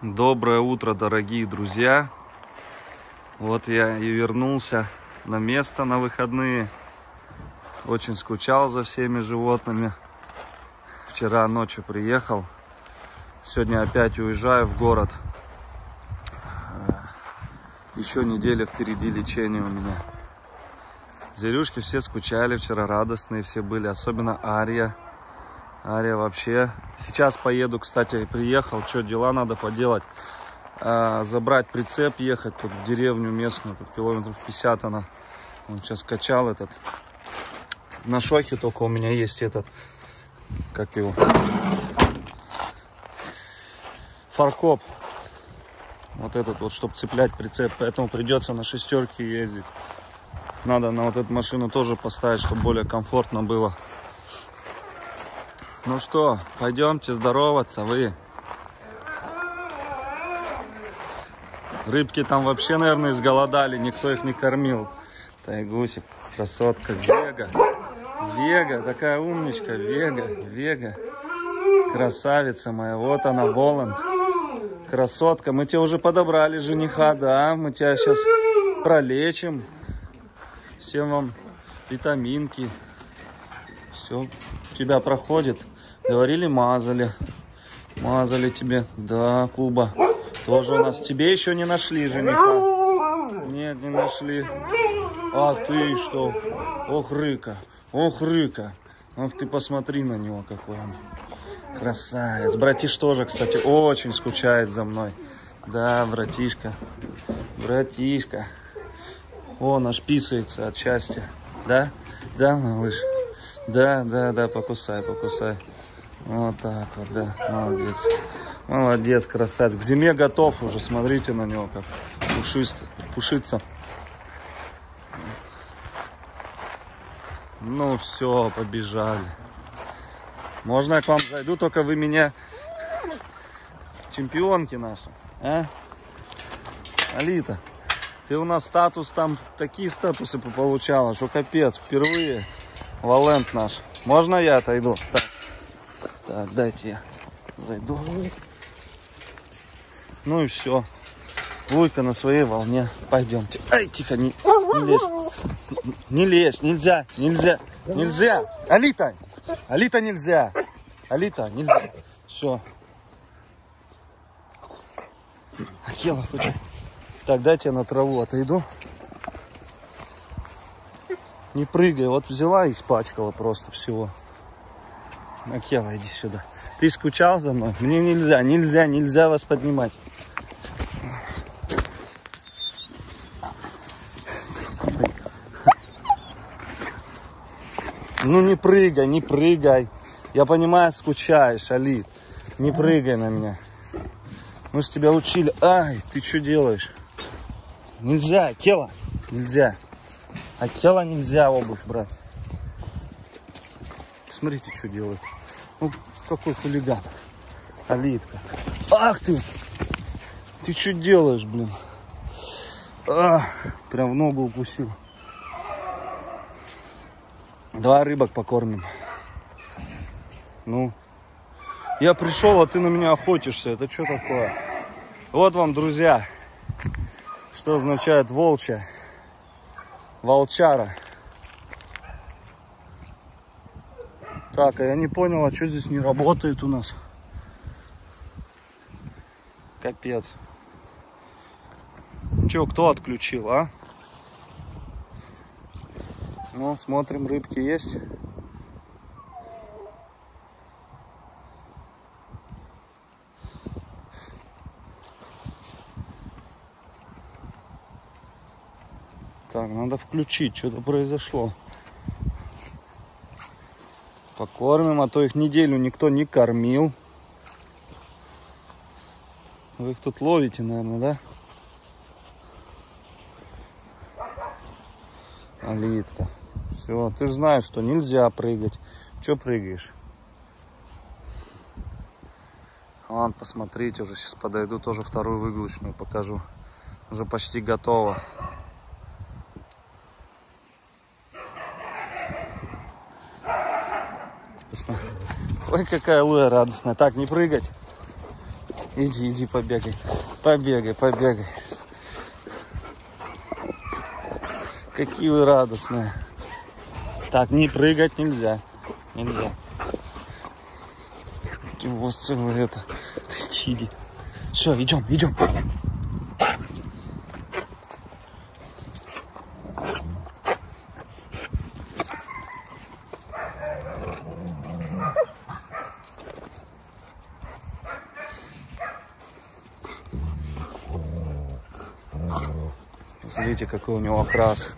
Доброе утро, дорогие друзья. Вот я и вернулся на место на выходные. Очень скучал за всеми животными. Вчера ночью приехал. Сегодня опять уезжаю в город. Еще неделя впереди лечения у меня. Зверюшки все скучали вчера, радостные все были. Особенно Ария. Ария вообще. Сейчас поеду, кстати, приехал. Что, дела надо поделать. Забрать прицеп, ехать тут в деревню местную. Тут километров 50 она. Он сейчас качал этот. На шохе только у меня есть этот. Как его? Фаркоп. Вот этот вот, чтобы цеплять прицеп. Поэтому придется на шестерке ездить. Надо на вот эту машину тоже поставить, чтобы более комфортно было. Ну что, пойдемте здороваться, вы. Рыбки там вообще, наверное, изголодали, никто их не кормил. Тайгусик, красотка, Вега. Вега, такая умничка, Вега. Красавица моя, вот она, Воланд. Красотка, мы тебя уже подобрали жениха, да, мы тебя сейчас пролечим. Всем вам витаминки. Все у тебя проходит. Говорили, мазали. Мазали тебе. Да, Куба. Тоже у нас. Тебе еще не нашли жениха. Нет, не нашли. А ты что? Ох, Рыка. Ох, Рыка. Ох, ты посмотри на него, какой он. Красавец. Братиш тоже, кстати, очень скучает за мной. Да, братишка. Братишка. Он аж писается от счастья. Да? Да, малыш? Да, покусай. Вот так вот, да, молодец. Молодец, красавец. К зиме готов уже, смотрите на него, как пушится. Ну все, побежали. Можно я к вам зайду, только вы меня, чемпионки наши, а? Алита, ты у нас статус, там такие статусы получала, что капец, впервые. Валент наш. Можно я отойду? Так, дайте я зайду. Ну и все. Вуйка на своей волне. Пойдемте. Ай, тихо, не лезь. Не лезь, нельзя. Алита, нельзя. Алита, нельзя. Все. Акела, хоть. Так, дайте я на траву отойду. Не прыгай, вот взяла и испачкала просто всего. Акела, иди сюда. Ты скучал за мной? Мне нельзя вас поднимать. Ну не прыгай. Я понимаю, скучаешь, Али. Не прыгай на меня. Мы же тебя учили. Ай, ты что делаешь? Нельзя, Акела, нельзя. Акела нельзя обувь брать. Смотрите, что делает. Ну, какой хулиган. Алитка. Ах ты! Ты что делаешь, блин? Прям в ногу укусил. Давай рыбок покормим. Ну. Я пришел, а ты на меня охотишься. Это что такое? Вот вам, друзья, что означает волчья. Волчара. Так, а я не понял, а что здесь не работает у нас? Капец. Че, кто отключил, а? Ну, смотрим, рыбки есть. Так, надо включить, что-то произошло. Покормим, а то их неделю никто не кормил. Вы их тут ловите, наверное, да? Алитка. Все, ты же знаешь, что нельзя прыгать. Че прыгаешь? Ладно, посмотрите, уже сейчас подойду, тоже вторую выгрузочную покажу. Уже почти готово. Ой, какая Луя радостная. Так, не прыгать. Иди, побегай. Побегай. Какие вы радостные. Так, не прыгать нельзя. Вот целое это. Иди. Все, идем. Смотрите, какой у него окрас.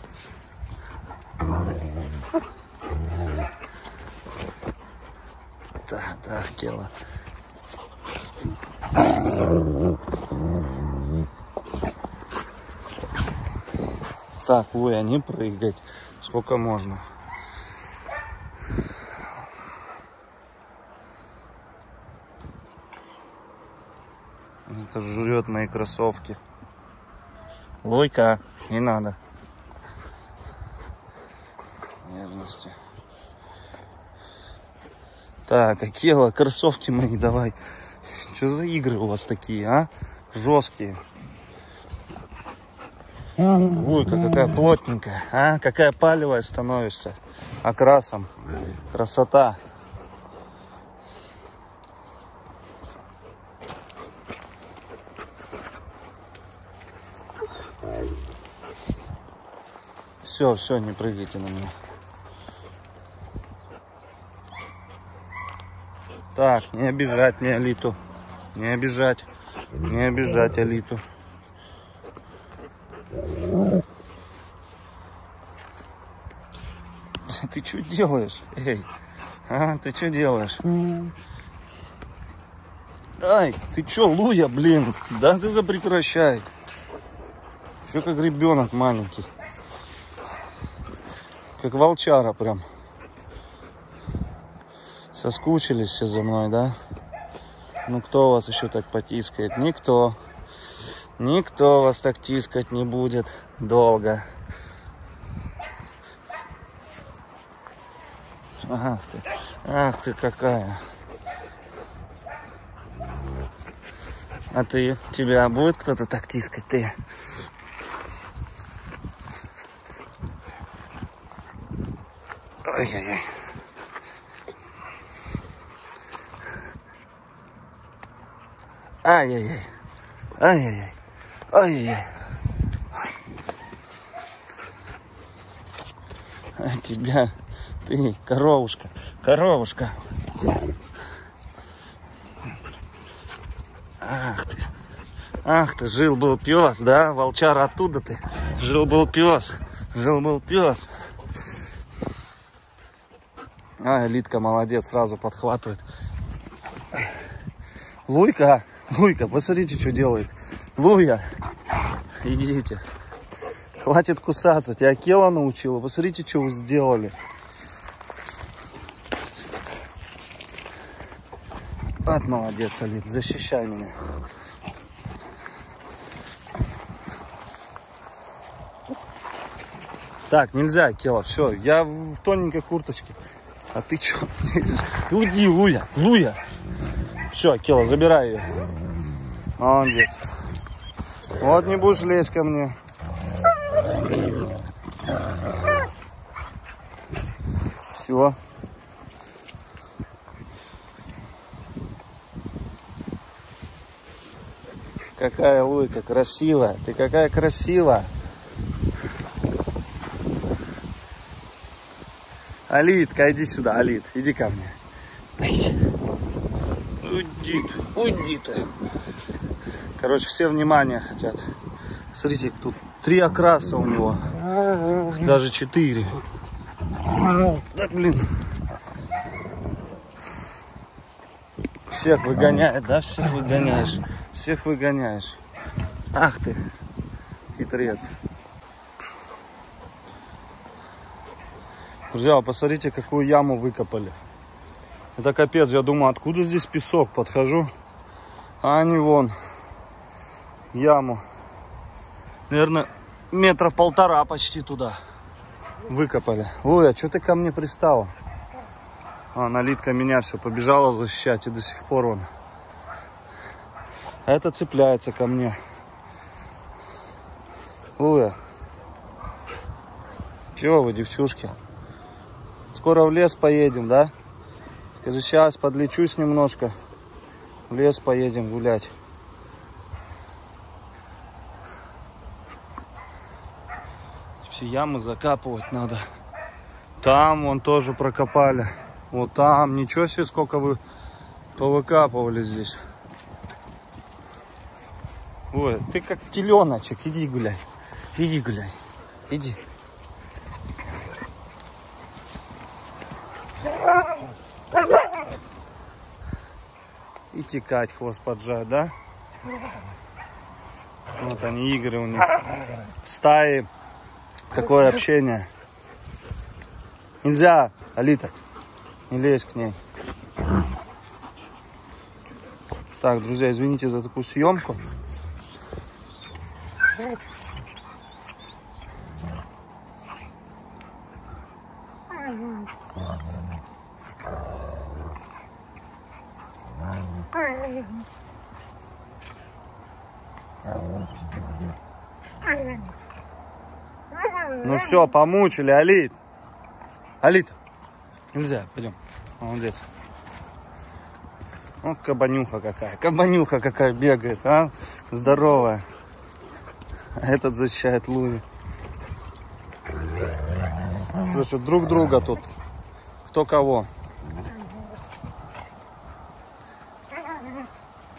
Да, тело. Так, Луя, не прыгать. Сколько можно? Это жрет мои кроссовки. Лойка, не надо. Нежности. Так, Акела, кроссовки мои давай. Что за игры у вас такие, а? Жесткие. Лойка, какая плотненькая, а? Какая палевая становишься. Окрасом. Красота. Все, не прыгайте на меня. Так, не обижать мне Алиту. Не обижать Алиту. Ты что делаешь? Эй, ты что делаешь? Ай, ты что, Луя, блин? Да ты прекращай. Все как ребенок маленький. Как волчара прям. Соскучились все за мной, да? Ну кто вас еще так потискает? Никто. Никто вас так тискать не будет долго. Ах ты какая. А тебя будет кто-то так тискать? Ты? Ой-ой-ой. Ай-яй-яй. А тебя, ты, коровушка. Ах ты, жил-был пес, да? Волчара, оттуда ты. Жил-был пес. Литка молодец, сразу подхватывает. Луйка, посмотрите, что делает. Луя, идите. Хватит кусаться, тебя Акела научила. Посмотрите, что вы сделали. Вот молодец, Алит, защищай меня. Так, нельзя, Акела, все, я в тоненькой курточке. А ты что? Уйди, Луя. Все, Акела, забирай ее. Молодец. Вот не будешь лезть ко мне. Все. Какая Луйка красивая. Ты какая красивая. Алитка, иди сюда, Алит, иди ко мне. Уйди ты. Короче, все внимание хотят. Смотрите, тут 3 окраса у него. Даже 4. Да, блин. Всех выгоняет, да? Всех выгоняешь. Ах ты, хитрец. Друзья, посмотрите, какую яму выкопали. Это капец, я думаю, откуда здесь песок? Подхожу, а они вон яму. Наверное, 1,5 метра почти туда выкопали. Луя, что ты ко мне пристала? Налитка меня все побежала защищать, и до сих пор он А это цепляется ко мне. Луя. Чего вы, девчушки? Скоро в лес поедем, да? Скажи, сейчас подлечусь немножко. В лес поедем гулять. Все ямы закапывать надо. Там вон тоже прокопали. Вот там. Ничего себе, сколько вы повыкапывали здесь. Ой, ты как теленочек. Иди гуляй. Иди гуляй. Иди. И текать, хвост поджать, да? Вот они, игры у них. В стае такое общение. Нельзя, Алита, не лезь к ней. Так, друзья, извините за такую съемку. Ну все, помучили, Алит. Алита, нельзя, пойдем. Молодец. Ну, кабанюха какая бегает, а? Здоровая. А этот защищает Луи. Слушай, друг друга тут. Кто кого.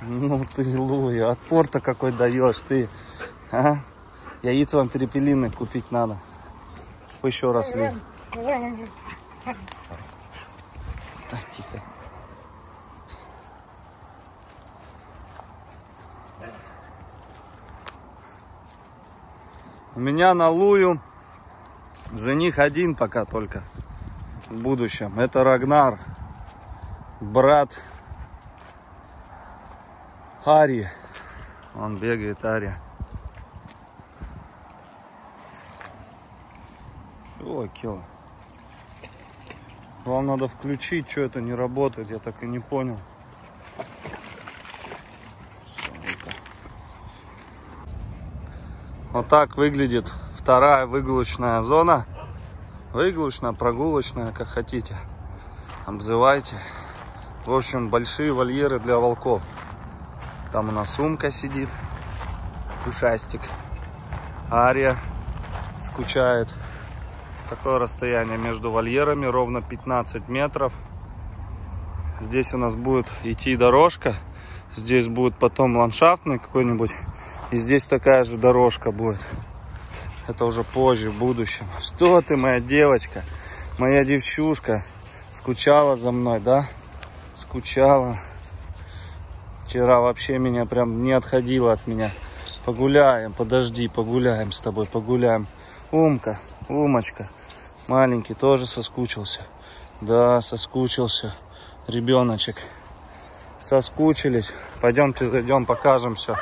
Ну ты, Луи, отпор-то какой даешь ты, а? Яиц вам перепелиных купить надо. Вы еще росли. Так, тихо. У меня на Лую жених один пока только в будущем. Это Рагнар, брат Ари. Он бегает, Ари. О, кило. Вам надо включить, что это не работает, я так и не понял. Вот так выглядит вторая выгулочная зона. Выгулочная, прогулочная, как хотите. Обзывайте. В общем, большие вольеры для волков. Там у нас Умка сидит. Пушастик. Ария скучает. Такое расстояние между вольерами, ровно 15 метров. Здесь у нас будет идти дорожка. Здесь будет потом ландшафтный какой-нибудь. И здесь такая же дорожка будет. Это уже позже, в будущем. Что ты, моя девочка, моя девчушка, скучала за мной, да? Скучала. Вчера вообще меня прям не отходила от меня. Погуляем, подожди, погуляем с тобой, погуляем. Умка, Умочка. Маленький тоже соскучился. Да, соскучился. Ребеночек. Соскучились. Пойдемте, зайдем, покажем все.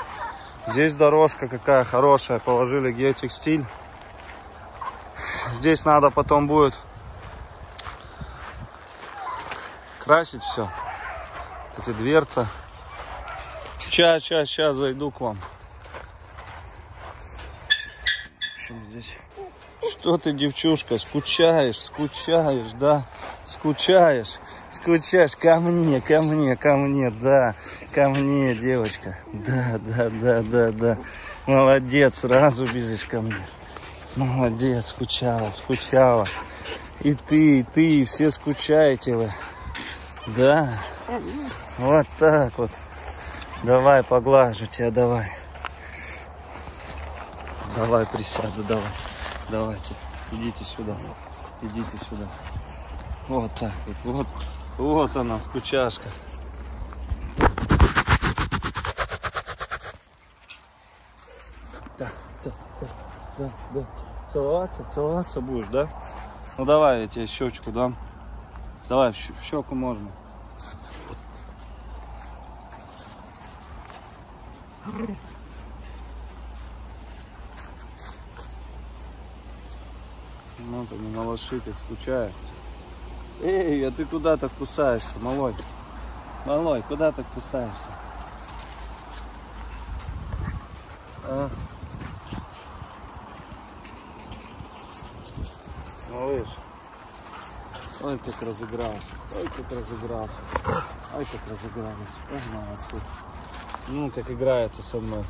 Здесь дорожка какая хорошая. Положили геотекстиль. Здесь надо потом будет красить все. Вот эти дверцы. Сейчас зайду к вам. В общем, здесь... Что ты, девчушка, скучаешь, да? Скучаешь ко мне, да, ко мне, девочка. Да. Молодец, сразу бежишь ко мне. Молодец, скучала. И ты, все скучаете вы. Да, вот так вот. Давай, поглажу тебя, давай. Давай, присяду, давай. Давайте, идите сюда. Вот так вот она, скучашка. Да. Целоваться будешь, да? Ну давай, я тебе щечку дам. Давай, в щеку можно. Ну, ты не малыши, как скучаю. Эй, а ты куда так кусаешься, малой? Малой, куда так кусаешься? А? Малыш. Ой, как разыгрался. Ой, как разыгрался. Ой, как разыгрался. Погнал отсюда. Ну, как играется со мной.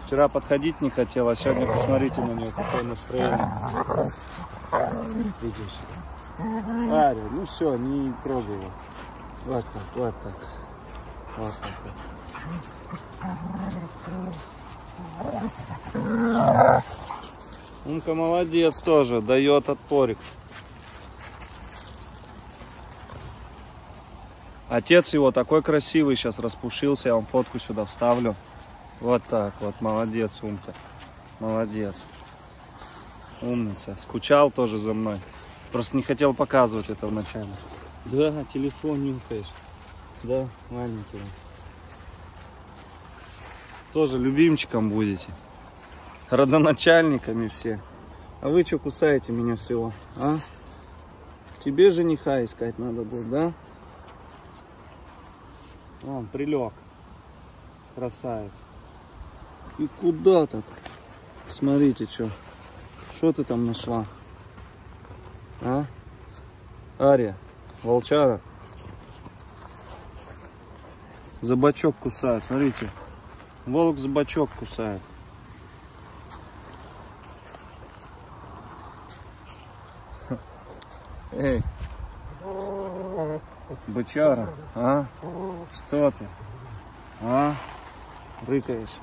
Вчера подходить не хотел, а сегодня посмотрите на нее, какое настроение. Иди сюда. Ария, ну все, не трогай его. Вот так, вот так. Вот так. Умка молодец тоже, дает отпорик. Отец его такой красивый, сейчас распушился, я вам фотку сюда вставлю. Вот так вот, молодец, Умка. Молодец. Умница. Скучал тоже за мной. Просто не хотел показывать это вначале. Да, телефон нюхаешь. Да, маленький. Тоже любимчиком будете. Родоначальниками все. А вы что кусаете меня всего? А? Тебе жениха искать надо будет, да? Вон, прилег. Красавец. И куда так? Смотрите, что ты там нашла? А? Ария, волчара. За бочок кусает, смотрите. Волк за бочок кусает. Эй, бычара, а? Что ты? А? Рыкаешь.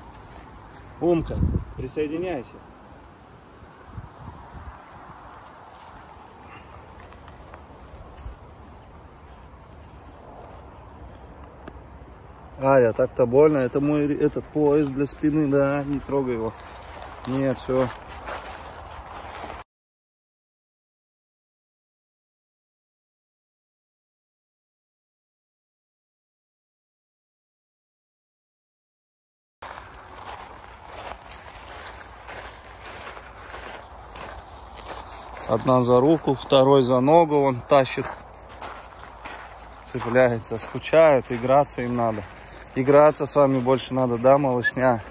Умка, присоединяйся. Ария, так-то больно. Это мой этот пояс для спины, да, не трогай его. Нет, все. Одна за руку, второй за ногу, он тащит, цепляется, скучают, играться им надо. Играться с вами больше надо, да, малышня?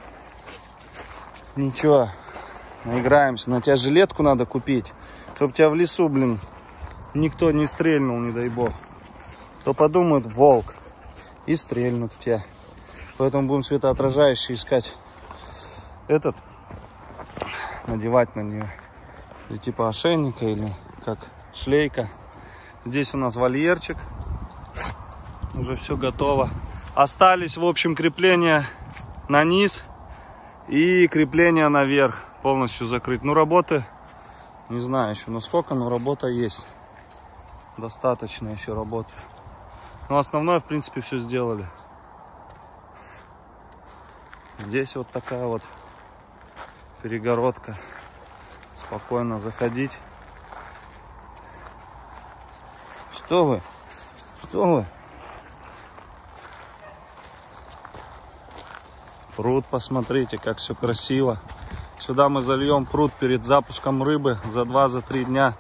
Ничего, наиграемся. На тебя жилетку надо купить, чтобы тебя в лесу, блин, никто не стрельнул, не дай бог. То подумают, волк, и стрельнут в тебя. Поэтому будем светоотражающий искать этот, надевать на нее. Или типа ошейника, или как шлейка. Здесь у нас вольерчик. Уже все готово. Остались, в общем, крепления на низ и крепления наверх. Полностью закрыть. Ну, работы, не знаю еще насколько, но работа есть. Достаточно еще работы. Но основное, в принципе, все сделали. Здесь вот такая вот перегородка. Спокойно заходить. Что вы? Что вы? Пруд, посмотрите, как все красиво. Сюда мы зальем пруд перед запуском рыбы за 2-3 дня.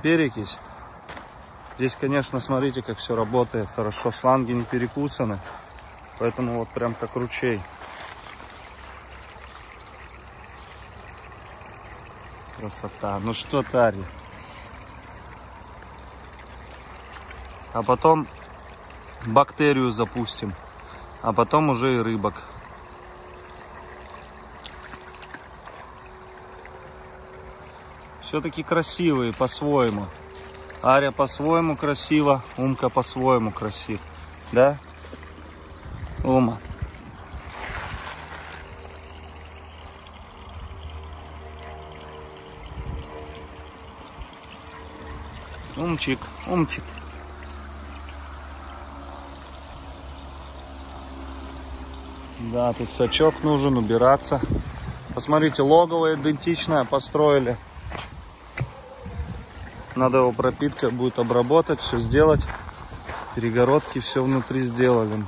Перекись. Здесь, конечно, смотрите, как все работает. Хорошо, шланги не перекусаны. Поэтому вот прям как ручей. Красота. Ну что, Тари? А потом бактерию запустим. А потом уже и рыбок. Все-таки красивые по-своему. Ария по-своему красиво. Умка по-своему красив. Да? Ума. Умчик, умчик. Да, тут сачок нужен, убираться. Посмотрите, логово идентичное построили. Надо его пропиткой будет обработать, все сделать. Перегородки все внутри сделали.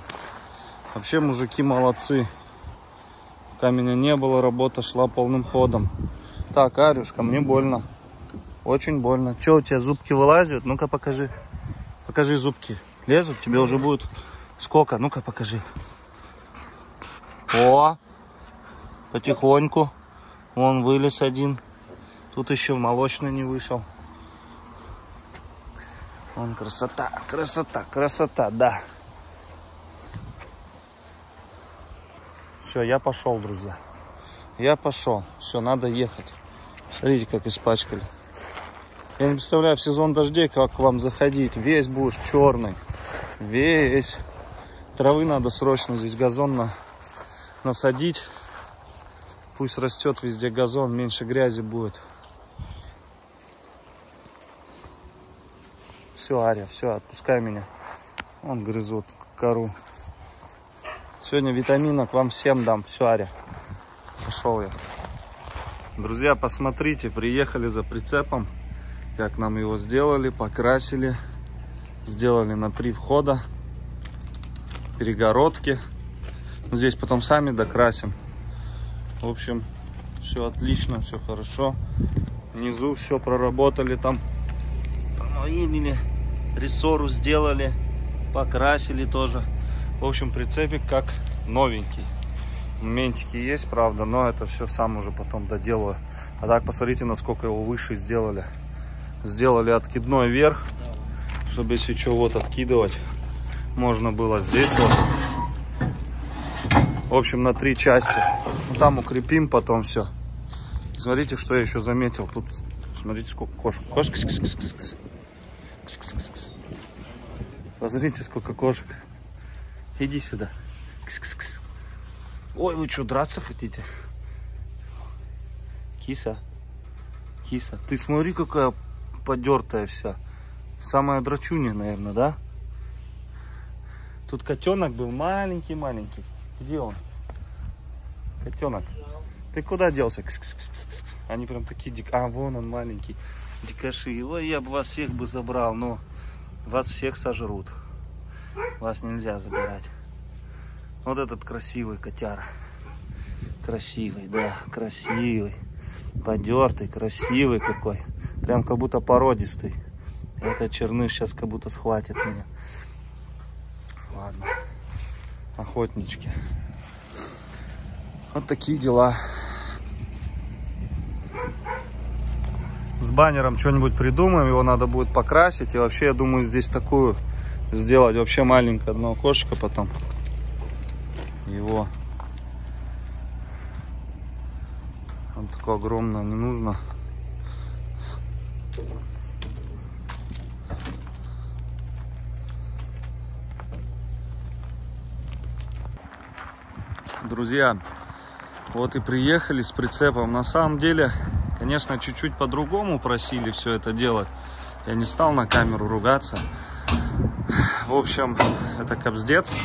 Вообще мужики молодцы. Пока меня не было, работа шла полным ходом. Так, Арюшка, мне больно. Очень больно. Че, у тебя зубки вылазят? Ну-ка покажи. Покажи зубки. Лезут? Тебе уже будет сколько? Ну-ка покажи. О, потихоньку. Вон вылез один. Тут еще молочный не вышел. Вон красота, красота, красота, да. Все, я пошел, друзья. Я пошел. Все, надо ехать. Смотрите, как испачкали. Я не представляю, в сезон дождей, как к вам заходить. Весь будешь черный. Весь. Травы надо срочно здесь газон насадить. Пусть растет везде газон, меньше грязи будет. Все, Ария, все, отпускай меня. Он грызут кору. Сегодня витаминок вам всем дам. Все, Ария. Пошел я. Друзья, посмотрите, приехали за прицепом. Как нам его сделали, покрасили. Сделали на 3 входа. Перегородки. Здесь потом сами докрасим. В общем, все отлично, все хорошо. Внизу все проработали, там промоили, рессору сделали, покрасили тоже. В общем, прицепик как новенький. Моментики есть, правда, но это все сам уже потом доделаю. А так, посмотрите, насколько его выше сделали. Сделали откидной верх, чтобы если что, вот откидывать можно было здесь вот. В общем, на 3 части. Там укрепим потом все. Смотрите, что я еще заметил. Тут, смотрите, сколько кошек. Кошек. Посмотрите, сколько кошек. Иди сюда. Ой, вы что, драться хотите? Киса. Киса. Ты смотри, какая подертая вся. Самая драчунья, наверное, да? Тут котенок был маленький-маленький. Где он? Котенок. Ты куда делся? Они прям такие дикие. А, вон он маленький. Дикаши. Ой, я бы вас всех бы забрал, но вас всех сожрут. Вас нельзя забирать. Вот этот красивый котяра. Красивый, да, красивый. Подертый, красивый какой. Прям как будто породистый. Этот черныш сейчас как будто схватит меня. Ладно. Охотнички. Вот такие дела. С баннером что-нибудь придумаем. Его надо будет покрасить. И вообще, я думаю, здесь такую сделать. Вообще маленькое одно окошко потом. Его. Он такое огромное не нужно. Друзья, вот и приехали с прицепом. На самом деле, конечно, чуть-чуть по-другому просили все это делать. Я не стал на камеру ругаться. В общем, это капздец.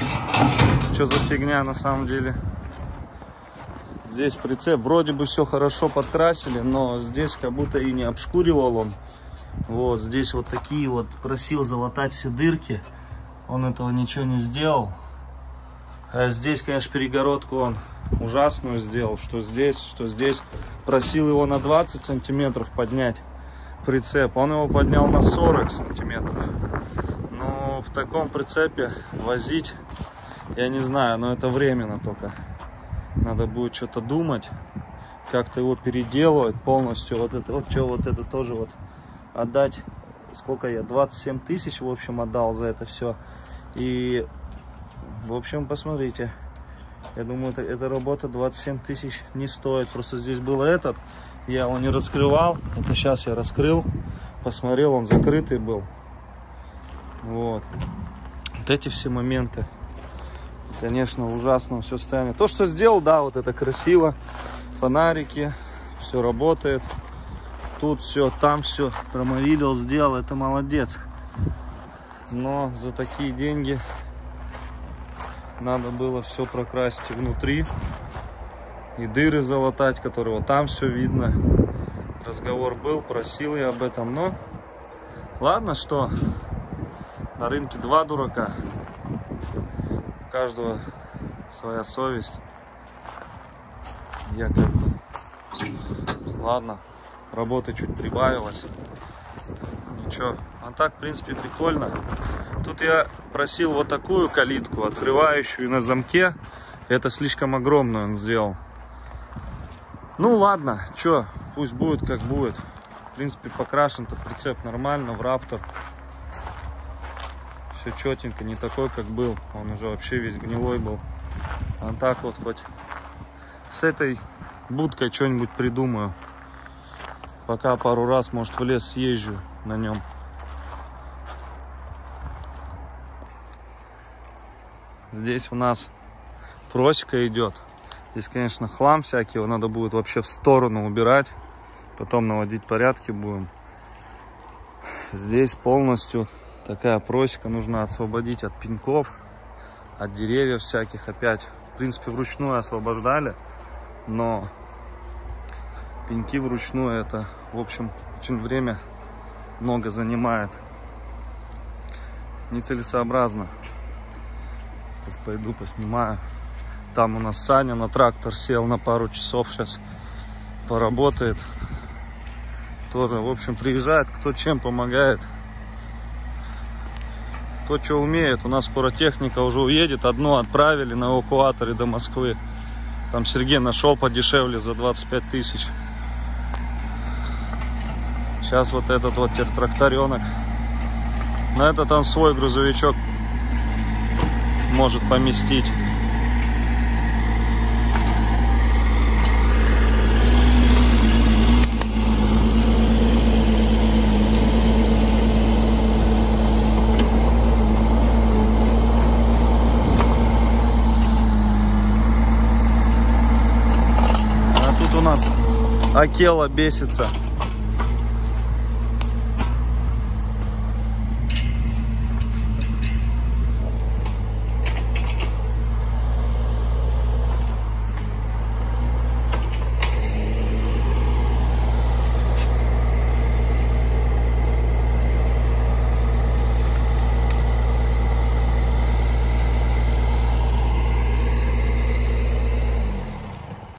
Что за фигня на самом деле? Здесь прицеп вроде бы все хорошо подкрасили, но здесь как будто и не обшкуривал он. Вот здесь вот такие вот, просил залатать все дырки. Он этого ничего не сделал. А здесь, конечно, перегородку он ужасную сделал. Что здесь, что здесь. Просил его на 20 сантиметров поднять прицеп. Он его поднял на 40 сантиметров. Ну, в таком прицепе возить, я не знаю, но это временно только. Надо будет что-то думать, как-то его переделывать полностью. Вот это вот, что вот это тоже вот отдать. Сколько я? 27 тысяч, в общем, отдал за это все. И, в общем, посмотрите. Я думаю, эта работа 27 тысяч не стоит. Просто здесь был этот. Я его не раскрывал. Это сейчас я раскрыл. Посмотрел, он закрытый был. Вот. Вот эти все моменты. Конечно, в ужасном все состоянии. То, что сделал, да, вот это красиво. Фонарики. Все работает. Тут все, там все. Промовилил, сделал. Это молодец. Но за такие деньги надо было все прокрасить и внутри. И дыры залатать, которые вот там все видно. Разговор был, просил я об этом. Но ладно, что на рынке 2 дурака. У каждого своя совесть. Я как бы... Ладно, работы чуть прибавилось. Ничего. А так, в принципе, прикольно. Тут я просил вот такую калитку, открывающую на замке. Это слишком огромное он сделал. Ну ладно, что, пусть будет как будет. В принципе, покрашен-то прицеп нормально, в Раптор. Все четенько, не такой, как был. Он уже вообще весь гнилой был. А так вот хоть с этой будкой что-нибудь придумаю. Пока пару раз, может, в лес съезжу на нем. Здесь у нас просека идет. Здесь, конечно, хлам всякий, его надо будет вообще в сторону убирать. Потом наводить порядки будем. Здесь полностью такая просека. Нужно освободить от пеньков, от деревьев всяких опять. В принципе, вручную освобождали. Но пеньки вручную это, в общем, очень время много занимает. Нецелесообразно. Сейчас пойду поснимаю. Там у нас Саня на трактор сел на пару часов, сейчас поработает. Тоже, в общем, приезжает, кто чем помогает. Кто что умеет. У нас скоро техника уже уедет. Одну отправили на эвакуаторе до Москвы. Там Сергей нашел подешевле за 25 тысяч. Сейчас вот этот вот тракторенок. На этот он свой грузовичок может поместить. А тут у нас Акела бесится.